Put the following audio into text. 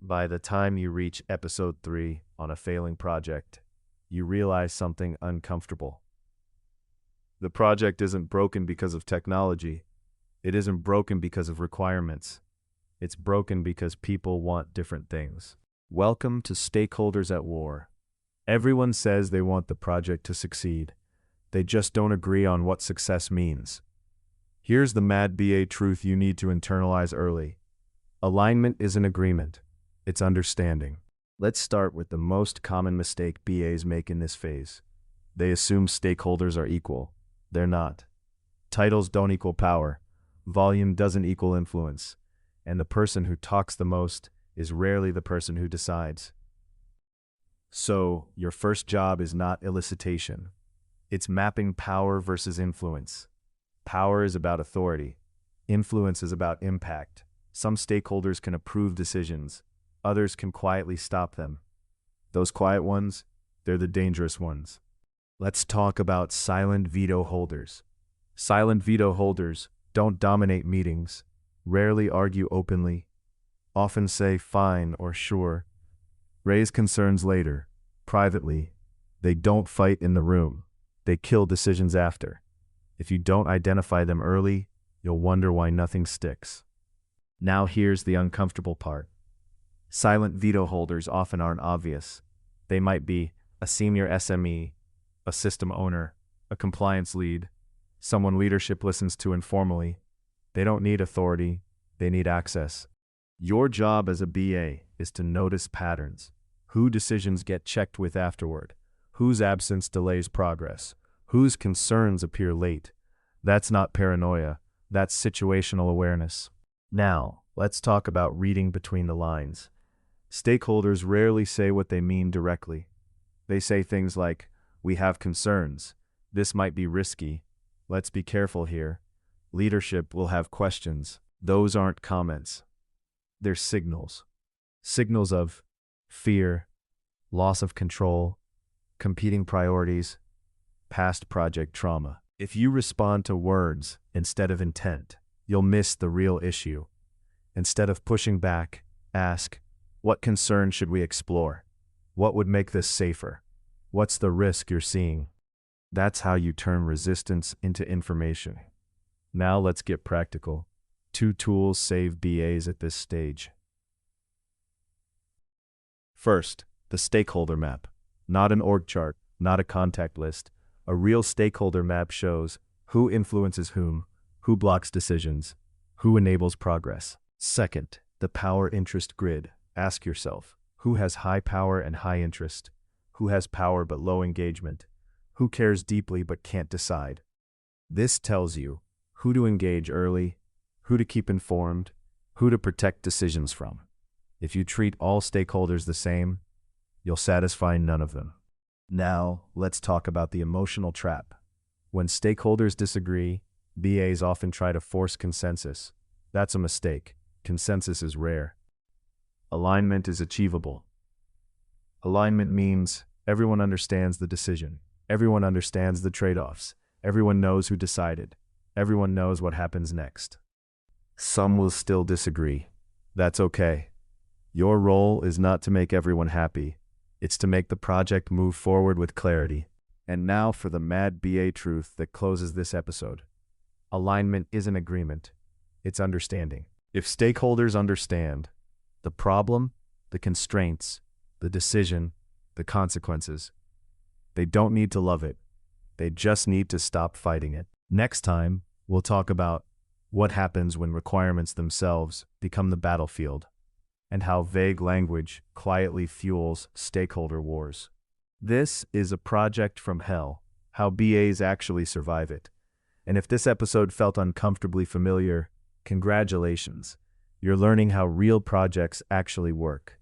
By the time you reach episode 3 on a failing project, you realize something uncomfortable. The project isn't broken because of technology. It isn't broken because of requirements. It's broken because people want different things. Welcome to Stakeholders at War. Everyone says they want the project to succeed. They just don't agree on what success means. Here's the mad BA truth you need to internalize early. Alignment isn't agreement. It's understanding. Let's start with the most common mistake BAs make in this phase. They assume stakeholders are equal. They're not. Titles don't equal power. Volume doesn't equal influence. And the person who talks the most is rarely the person who decides. So, your first job is not elicitation. It's mapping power versus influence. Power is about authority. Influence is about impact. Some stakeholders can approve decisions. Others can quietly stop them. Those quiet ones, they're the dangerous ones. Let's talk about silent veto holders. Silent veto holders don't dominate meetings, rarely argue openly, often say fine or sure, raise concerns later, privately. They don't fight in the room. They kill decisions after. If you don't identify them early, you'll wonder why nothing sticks. Now here's the uncomfortable part. Silent veto holders often aren't obvious. They might be a senior SME, a system owner, a compliance lead, someone leadership listens to informally. They don't need authority, they need access. Your job as a BA is to notice patterns. Who decisions get checked with afterward? Whose absence delays progress? Whose concerns appear late? That's not paranoia, that's situational awareness. Now, let's talk about reading between the lines. Stakeholders rarely say what they mean directly. They say things like, "We have concerns. This might be risky. Let's be careful here. Leadership will have questions." Those aren't comments. They're signals. Signals of fear, loss of control, competing priorities, past project trauma. If you respond to words instead of intent, you'll miss the real issue. Instead of pushing back, ask, what concern should we explore? What would make this safer? What's the risk you're seeing? That's how you turn resistance into information. Now let's get practical. 2 tools save BAs at this stage. First, the stakeholder map. Not an org chart, not a contact list. A real stakeholder map shows who influences whom, who blocks decisions, who enables progress. Second, the power interest grid. Ask yourself, who has high power and high interest? Who has power but low engagement? Who cares deeply but can't decide? This tells you who to engage early, who to keep informed, who to protect decisions from. If you treat all stakeholders the same, you'll satisfy none of them. Now, let's talk about the emotional trap. When stakeholders disagree, BAs often try to force consensus. That's a mistake. Consensus is rare. Alignment is achievable. Alignment means everyone understands the decision. Everyone understands the trade-offs. Everyone knows who decided. Everyone knows what happens next. Some will still disagree. That's okay. Your role is not to make everyone happy. It's to make the project move forward with clarity. And now for the mad BA truth that closes this episode. Alignment isn't agreement. It's understanding. If stakeholders understand the problem, the constraints, the decision, the consequences, they don't need to love it. They just need to stop fighting it. Next time, we'll talk about what happens when requirements themselves become the battlefield, and how vague language quietly fuels stakeholder wars. This is a project from hell, how BAs actually survive it. And if this episode felt uncomfortably familiar, congratulations. You're learning how real projects actually work.